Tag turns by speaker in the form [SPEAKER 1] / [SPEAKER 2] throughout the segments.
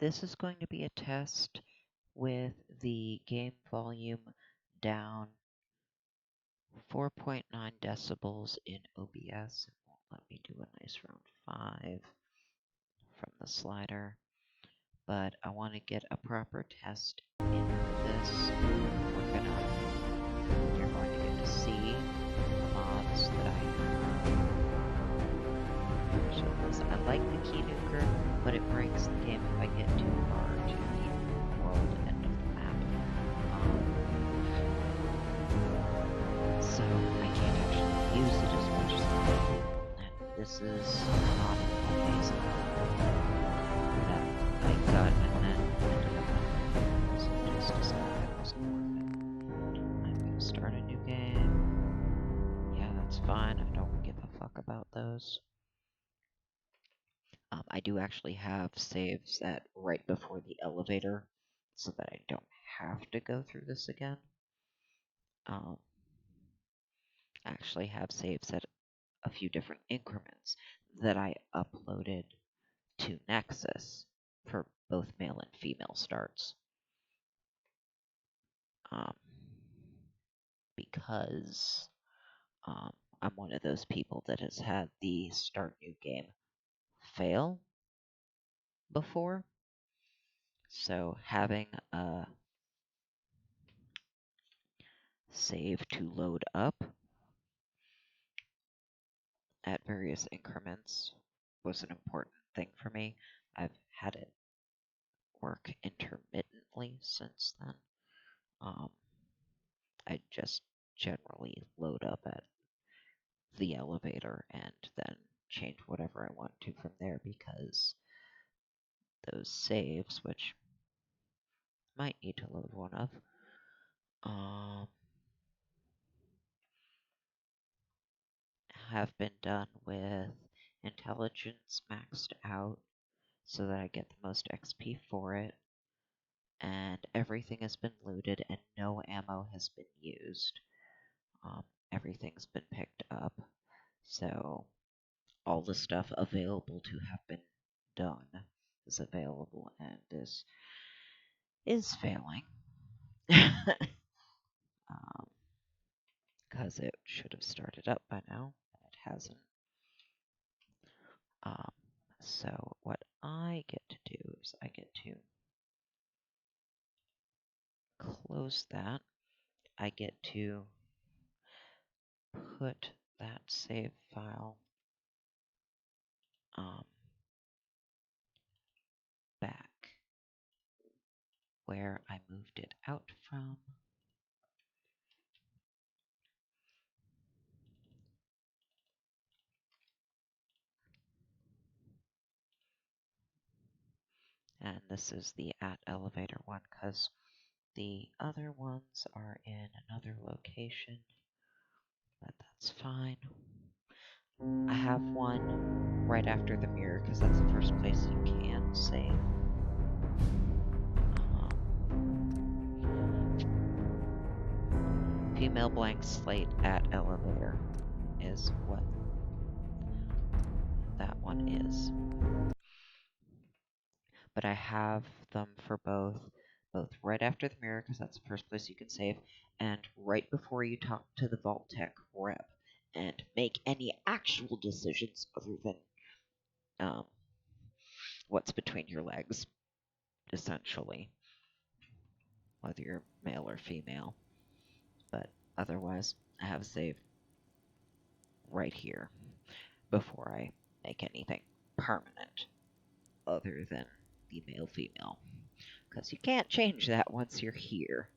[SPEAKER 1] This is going to be a test with the game volume down 4.9 decibels in OBS. It won't let me do a nice round 5 from the slider, but I want to get a proper test in for this. You're going to get to see the mods that I have. I like the key nuker, but it breaks the game if I get too far to the world end of the map. So I can't actually use it as much as I do. And this is not amazing. That I got and then ended up so just decided it wasn't worth it. I'm gonna start a new game. Yeah, that's fine. I don't give a fuck about those. I do actually have saves at right before the elevator, so that I don't have to go through this again. I actually have saves at a few different increments that I uploaded to Nexus for both male and female starts. Because I'm one of those people that has had the start new game fail before. So having a save to load up at various increments was an important thing for me. I've had it work intermittently since then. I just generally load up at the elevator and then change whatever I want to from there, because those saves, which might need to load one of, have been done with intelligence maxed out so that I get the most XP for it, and everything has been looted and no ammo has been used. Everything's been picked up, so all the stuff available to have been done is available and is failing. Because it should have started up by now, and it hasn't. So what I get to do is I get to close that. I get to put that save file back where I moved it out from. And this is the at elevator one, because the other ones are in another location, but that's fine. I have one right after the mirror, because that's the first place you can save. Female blank slate at elevator is what that one is. But I have them for both right after the mirror, because that's the first place you can save, and right before you talk to the Vault Tech rep and make any actual decisions other than what's between your legs, essentially, whether you're male or female. But otherwise, I have a save right here before I make anything permanent other than the male-female, because you can't change that once you're here.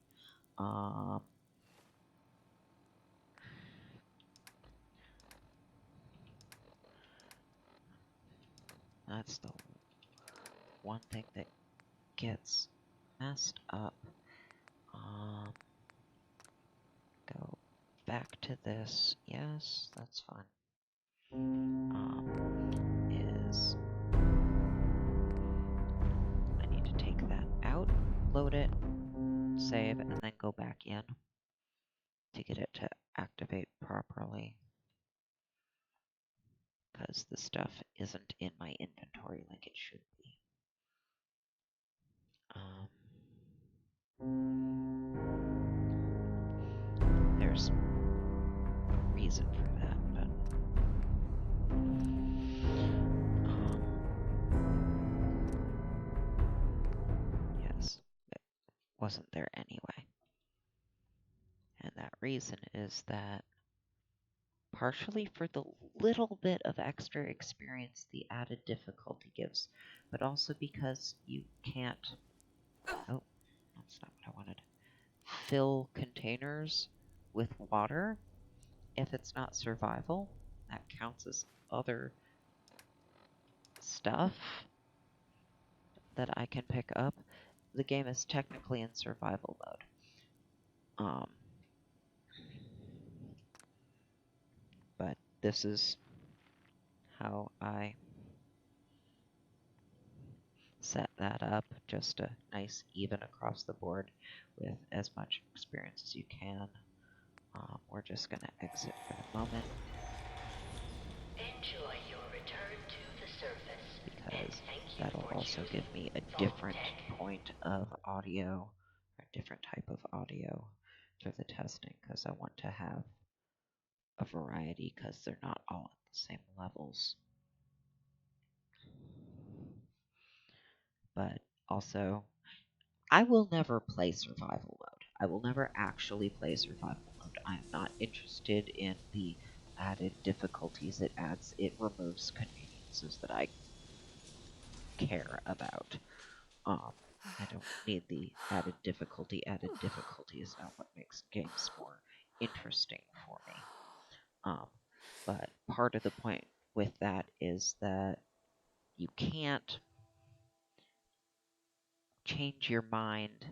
[SPEAKER 1] That's the one thing that gets messed up. Go back to this. Yes, that's fine. Is I need to take that out, load it, save, and then go back in to get it to activate properly, because the stuff isn't in my inventory like it should be. reason for that, but yes, it wasn't there anyway. And that reason is that partially for the little bit of extra experience the added difficulty gives, but also because you can't. Oh, that's not what I wanted. Fill containers with water if it's not survival. That counts as other stuff that I can pick up. The game is technically in survival mode. But this is how I set that up, just a nice even across the board with as much experience as you can. We're just going to exit for the moment.
[SPEAKER 2] Enjoy your return to the surface.
[SPEAKER 1] Because that'll also give me a different point of audio, or a different type of audio for the testing, because I want to have a variety, because they're not all at the same levels. But also, I will never play survival mode. I will never actually play survival mode. I am not interested in the added difficulties it adds. It removes conveniences that I care about. I don't need the added difficulty. Added difficulty is not what makes games more interesting for me. But part of the point with that is that you can't change your mind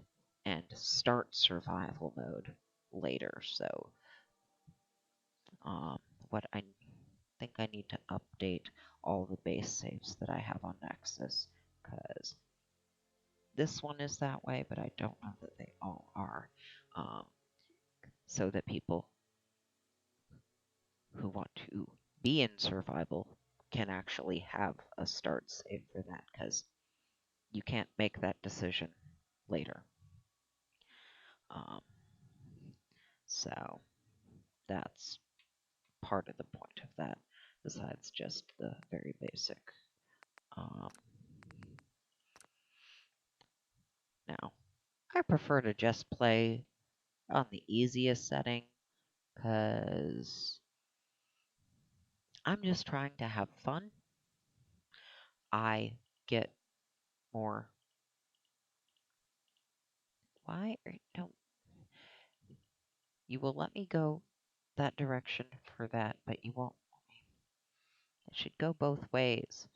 [SPEAKER 1] and start survival mode later. So, what I think I need to update all the base saves that I have on Nexus, because this one is that way, but I don't know that they all are. So that people who want to be in survival can actually have a start save for that, because you can't make that decision later. So that's part of the point of that, besides just the very basic. Now, I prefer to just play on the easiest setting, because I'm just trying to have fun. I get more. Why don't you will let me go that direction for that, but you won't. It should go both ways.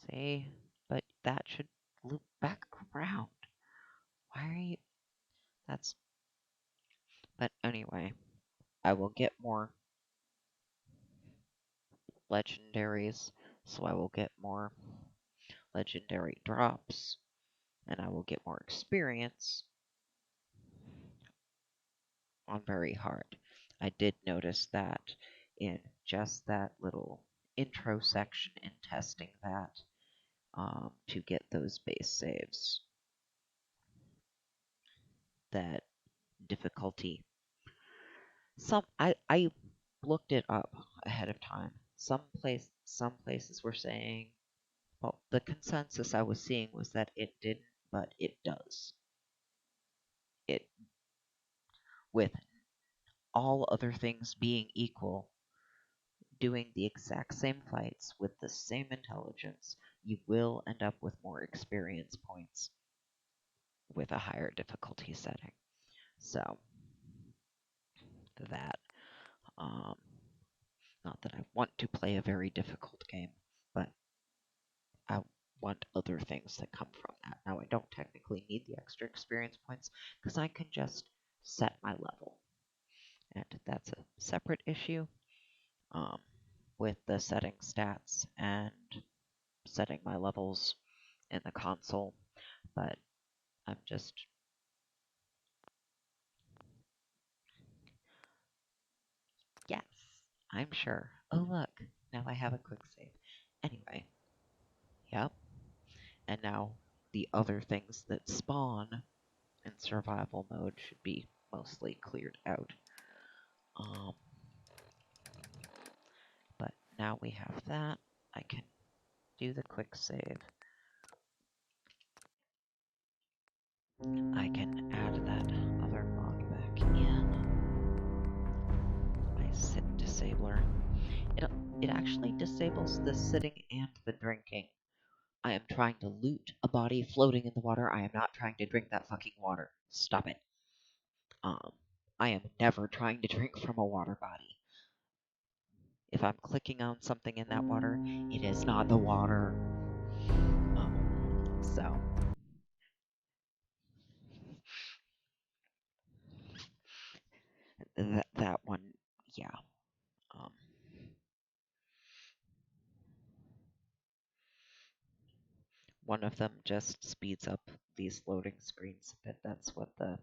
[SPEAKER 1] See? But that should loop back around. Why are you. That's. But anyway, I will get more legendaries, so I will get more legendary drops, and I will get more experience on very hard. I did notice that in just that little intro section in testing that, to get those base saves, that difficulty. I looked it up ahead of time. Some places were saying, well, the consensus I was seeing was that it didn't, but it does. It, with all other things being equal, doing the exact same fights with the same intelligence, you will end up with more experience points with a higher difficulty setting. So that, not that I want to play a very difficult game, but I want other things that come from that. Now, I don't technically need the extra experience points, because I can just set my level. And that's a separate issue, with the setting stats and setting my levels in the console. But I'm just. Yes, I'm sure. Oh, look, now I have a quick save. Anyway, yep. And now the other things that spawn in survival mode should be mostly cleared out. now we have that. I can do the quick save. I can add that other mod back in. My sit disabler. It actually disables the sitting and the drinking. I am trying to loot a body floating in the water. I am not trying to drink that fucking water. Stop it. I am never trying to drink from a water body. If I'm clicking on something in that water, it is not the water. So that one, yeah. Um, one of them just speeds up these loading screens a bit. That's what the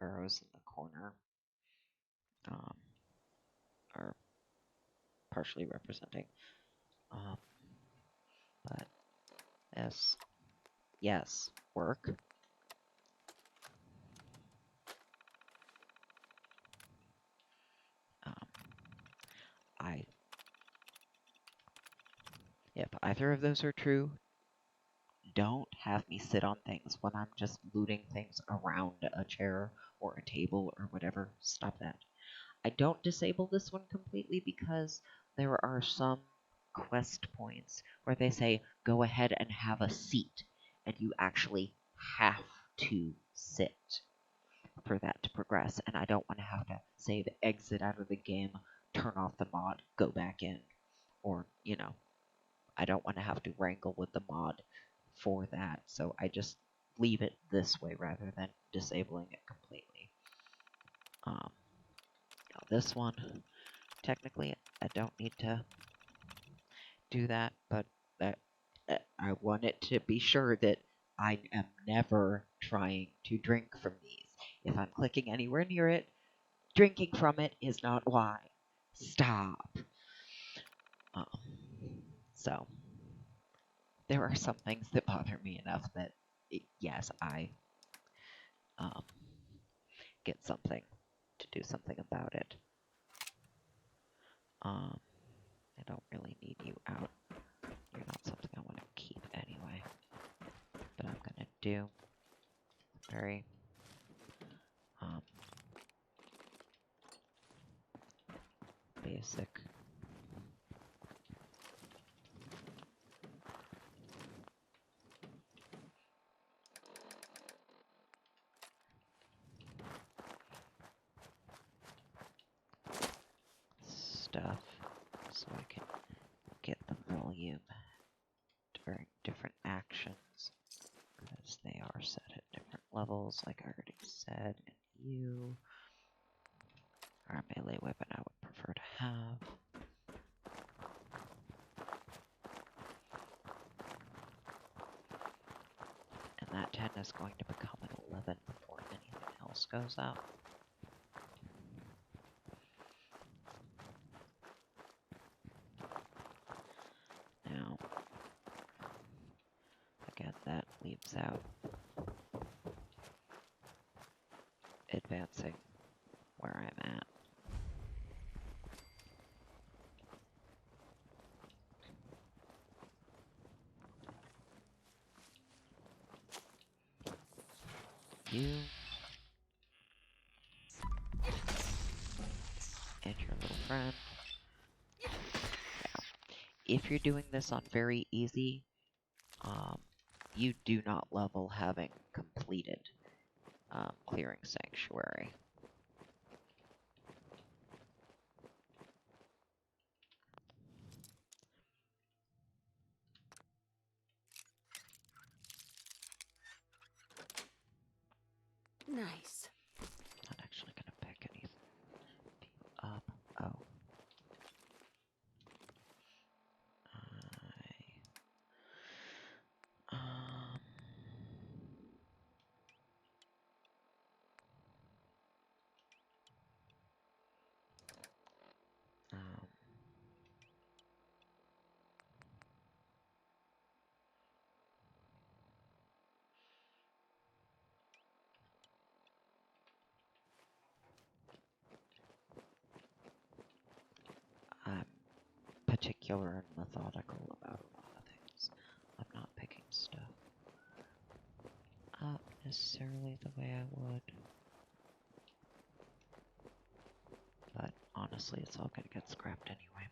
[SPEAKER 1] arrows in the corner are partially representing. But yes, work. I If either of those are true, don't have me sit on things when I'm just looting things around a chair or a table or whatever. Stop that. I don't disable this one completely because there are some quest points where they say go ahead and have a seat, and you actually have to sit for that to progress, and I don't want to have to save exit out of the game, turn off the mod, go back in, or, I don't want to have to wrangle with the mod for that, so I just leave it this way rather than disabling it completely. Now this one, technically, I don't need to do that, but I want it to be sure that I am never trying to drink from these. If I'm clicking anywhere near it, drinking from it is not why. Stop. So, there are some things that bother me enough that, yes, I get something to do something about it. I don't really need you out. You're not something I want to keep anyway. But I'm gonna do very basic stuff so I can get the volume during different actions because they are set at different levels, like I already said. And you are a melee weapon I would prefer to have. And that 10 is going to become an 11 before anything else goes up. Now, again, that leaves out advancing where I'm at. You and your little friend. Now, if you're doing this on very easy, you do not level having completed clearing sanctuary.
[SPEAKER 2] Nice.
[SPEAKER 1] Not actually gonna pick anything up. Oh. particular and methodical about a lot of things. I'm not picking stuff up necessarily the way I would. But honestly, it's all gonna get scrapped anyway.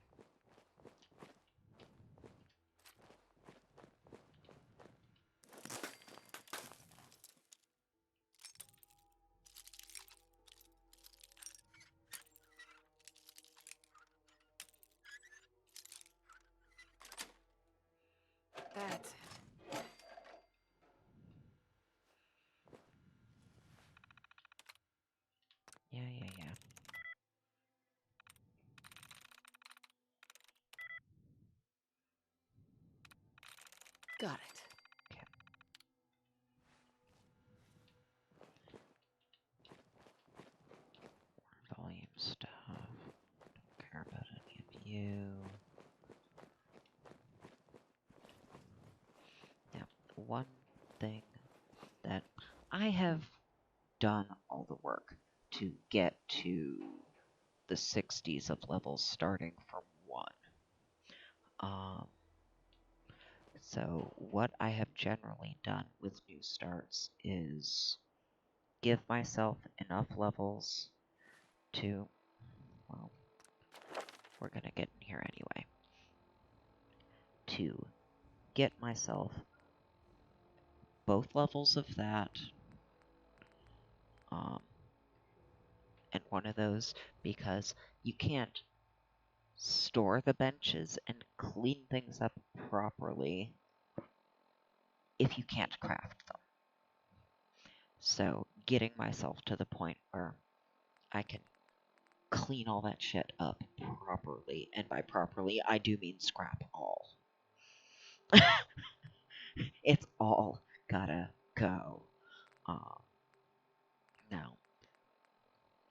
[SPEAKER 3] That's it.
[SPEAKER 1] Yeah.
[SPEAKER 3] Got it.
[SPEAKER 1] Okay. Volume stuff. Don't care about any of you. Now, one thing that I have done all the work to get to the 60s of levels starting from 1. So what I have generally done with new starts is give myself enough levels to, well, we're gonna get in here anyway, to get myself both levels of that, and one of those, because you can't store the benches and clean things up properly if you can't craft them. So getting myself to the point where I can clean all that shit up properly, and by properly, I do mean scrap all. It's all gotta go. Now,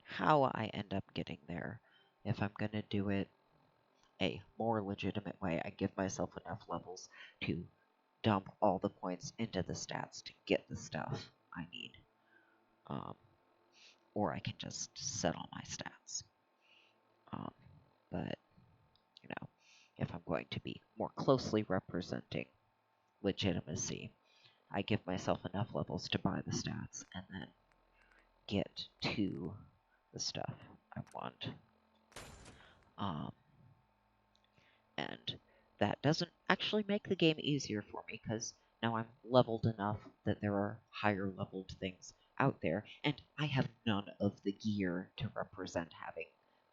[SPEAKER 1] how I end up getting there, if I'm gonna do it a more legitimate way, I give myself enough levels to dump all the points into the stats to get the stuff I need. Or I can just set all my stats. But, you know, if I'm going to be more closely representing legitimacy, I give myself enough levels to buy the stats and then get to the stuff I want. And that doesn't actually make the game easier for me, because now I'm leveled enough that there are higher leveled things out there, and I have none of the gear to represent having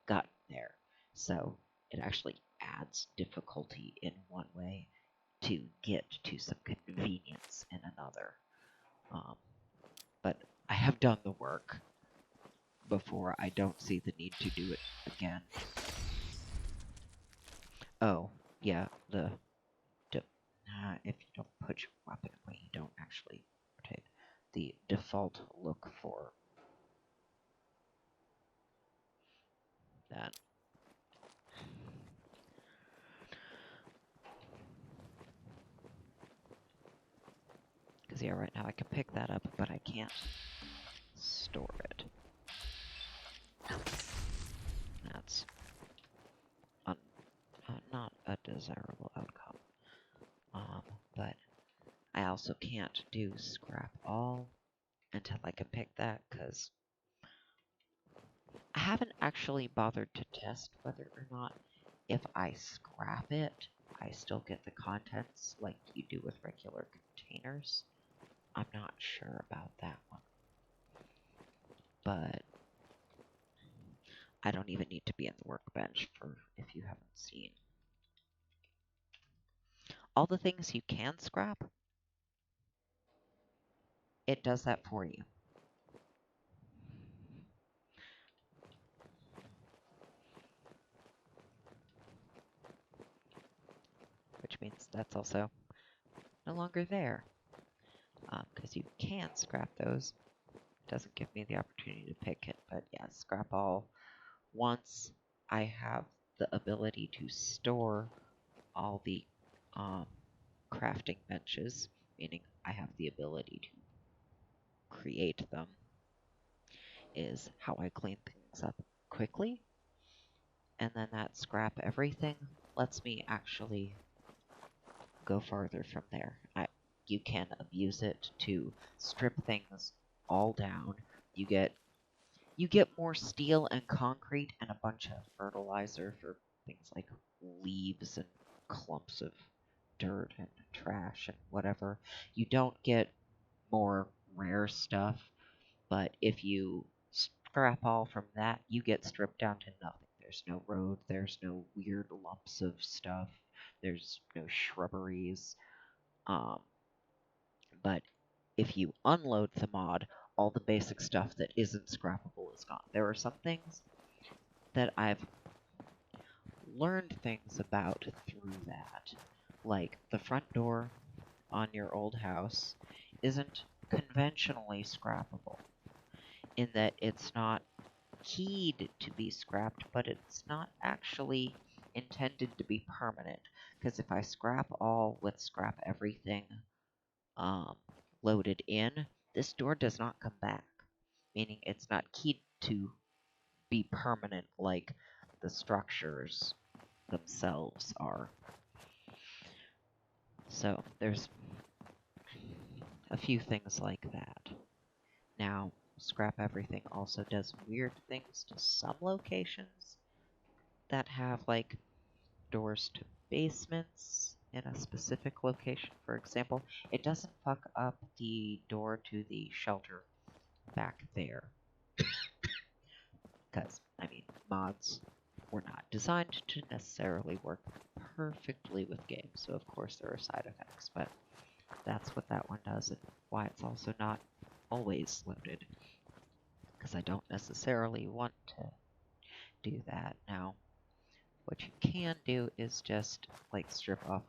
[SPEAKER 1] gotten there. So it actually adds difficulty in one way to get to some convenience in another. But I have done the work before. I don't see the need to do it again. Oh, yeah, if you don't put your weapon away, you don't actually rotate. The default look for that. Because, yeah, right now I can pick that up, but I can't store it. That's not a desirable outcome. But I also can't do scrap all until I can pick that, because I haven't actually bothered to test whether or not if I scrap it, I still get the contents like you do with regular containers. I'm not sure about that one. But I don't even need to be in the workbench for if you haven't seen. All the things you can scrap, it does that for you. Which means that's also no longer there. Because you can scrap those. It doesn't give me the opportunity to pick it, but yeah, scrap all. Once I have the ability to store all the crafting benches, meaning I have the ability to create them, is how I clean things up quickly. And then that scrap everything lets me actually go farther from there. You can abuse it to strip things all down. You get more steel and concrete and a bunch of fertilizer for things like leaves and clumps of dirt and trash and whatever. You don't get more rare stuff, but if you scrap all from that, you get stripped down to nothing. There's no road, there's no weird lumps of stuff, there's no shrubberies. Um, but if you unload the mod, all the basic stuff that isn't scrappable is gone. There are some things that I've learned things about through that. Like, the front door on your old house isn't conventionally scrappable, in that it's not keyed to be scrapped, but it's not actually intended to be permanent. Because if I scrap all with scrap everything um, loaded in, this door does not come back, meaning it's not keyed to be permanent like the structures themselves are. So there's a few things like that. Now, Scrap Everything also does weird things to some locations that have like doors to basements in a specific location. For example, it doesn't fuck up the door to the shelter back there. Because, I mean, mods were not designed to necessarily work perfectly with games, so of course there are side effects, but that's what that one does, and why it's also not always loaded. Because I don't necessarily want to do that. Now, what you can do is just, like, strip off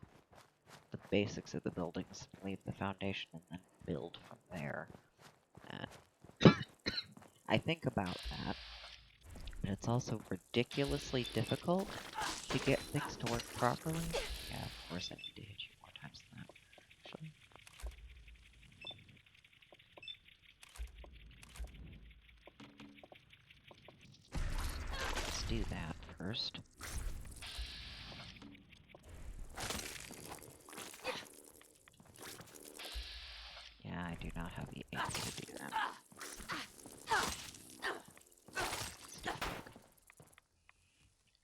[SPEAKER 1] the basics of the buildings, leave the foundation, and then build from there. And I think about that, but it's also ridiculously difficult to get things to work properly. Yeah, of course I need to hit you more times than that, actually. Let's do that first. Yeah, I do not have the aim to do that.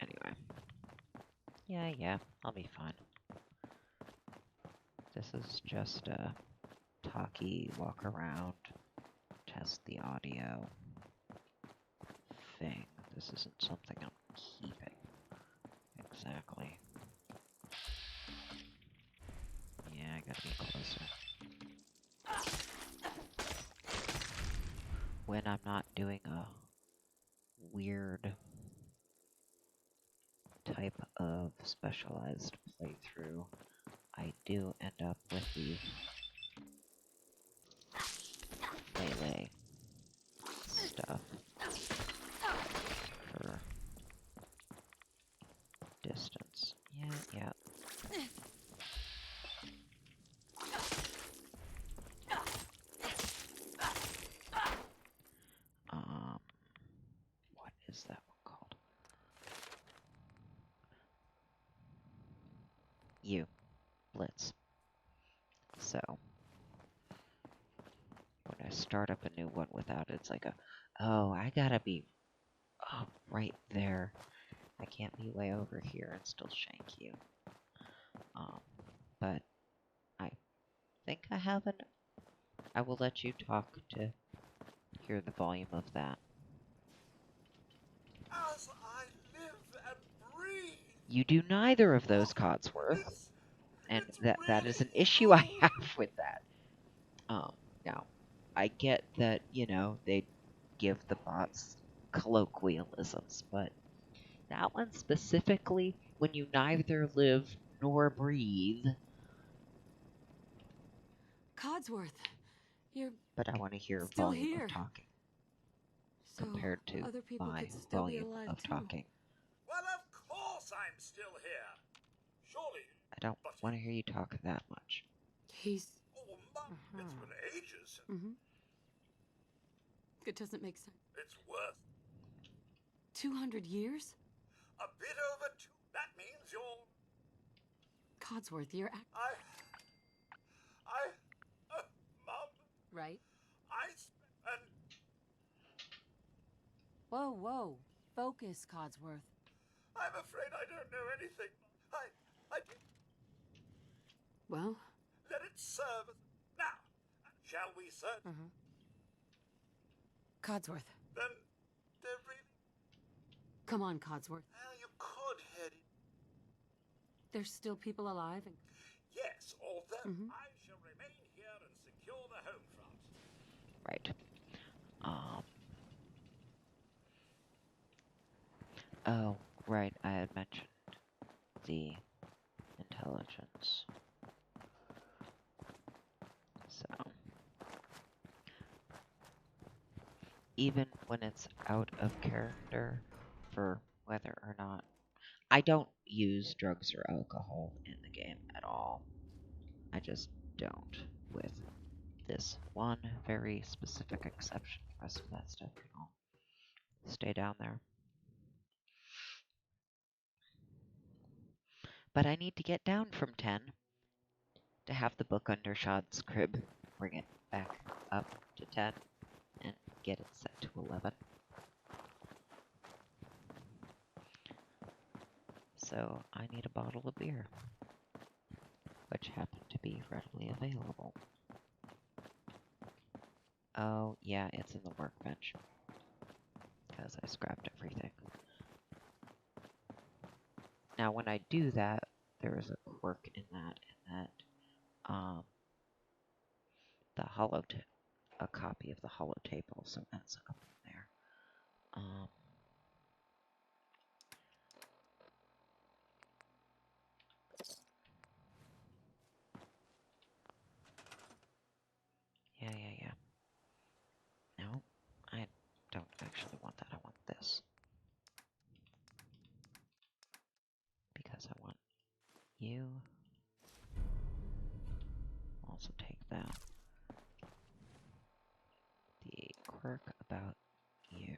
[SPEAKER 1] Anyway. Yeah, I'll be fine. This is just a talkie, walk around, test the audio thing. This isn't something I'm keeping. Exactly. Yeah, I gotta be closer. When I'm not doing a weird type of specialized playthrough, I do end up with the melee stuff for distance. Yeah. What is that one called? Blitz. So, when I start up a new one without it, it's like oh, I gotta be right there. I can't be way over here and still shank you. But I think I have an. I will let you talk to hear the volume of that.
[SPEAKER 4] As I live and breathe.
[SPEAKER 1] You do neither of those, Codsworth, and that is an issue I have with that. Now, I get that, they give the bots colloquialisms, but that one specifically, when you neither live nor breathe.
[SPEAKER 3] Codsworth, you're
[SPEAKER 1] But I want to hear
[SPEAKER 3] still
[SPEAKER 1] volume
[SPEAKER 3] here.
[SPEAKER 1] of talking
[SPEAKER 3] So
[SPEAKER 1] compared to
[SPEAKER 3] other people
[SPEAKER 1] my
[SPEAKER 3] could still be
[SPEAKER 1] volume
[SPEAKER 3] alive
[SPEAKER 1] of
[SPEAKER 3] too.
[SPEAKER 1] talking.
[SPEAKER 4] Well, of course I'm still here. Surely.
[SPEAKER 1] I don't want to hear you talk that much.
[SPEAKER 3] He's.
[SPEAKER 4] Oh, it's been ages.
[SPEAKER 3] It doesn't make sense.
[SPEAKER 4] It's worth
[SPEAKER 3] 200 years?
[SPEAKER 4] a bit over two. That means you're
[SPEAKER 3] Codsworth, you're
[SPEAKER 4] Mom,
[SPEAKER 3] right?
[SPEAKER 4] and
[SPEAKER 3] Whoa, whoa. Focus, Codsworth.
[SPEAKER 4] I'm afraid I don't know anything. I did
[SPEAKER 3] Well,
[SPEAKER 4] let it serve. Now, shall we search?
[SPEAKER 3] Codsworth.
[SPEAKER 4] Then, there really,
[SPEAKER 3] Come on, Codsworth.
[SPEAKER 4] well, you could head it.
[SPEAKER 3] There's still people alive and...
[SPEAKER 4] Yes, although I shall remain here and secure the home front.
[SPEAKER 1] Right. Oh, right, I had mentioned the intelligence. So, even when it's out of character for whether or not I don't use drugs or alcohol in the game at all. I just don't, with this one very specific exception. The rest of that stuff can all stay down there. But I need to get down from 10 to have the book under Shad's crib, bring it back up to 10, and get it set to 11. So I need a bottle of beer, which happened to be readily available. Oh, yeah, it's in the workbench, because I scrapped everything. Now, when I do that, there is a quirk in that a copy of the holotape also ends up in there. Yeah. No, I don't actually want that. I want this. Because I want you. Also take that. The quirk about you.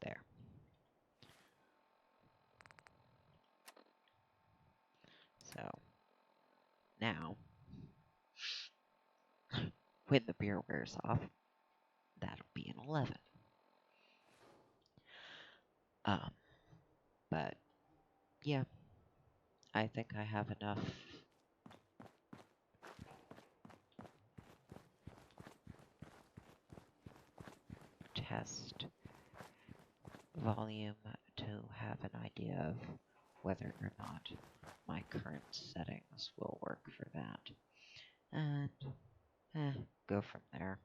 [SPEAKER 1] There. So, now, when the beer wears off, that'll be an 11. But, yeah, I think I have enough test volume to have an idea of whether or not my current settings will work for that. And go from there.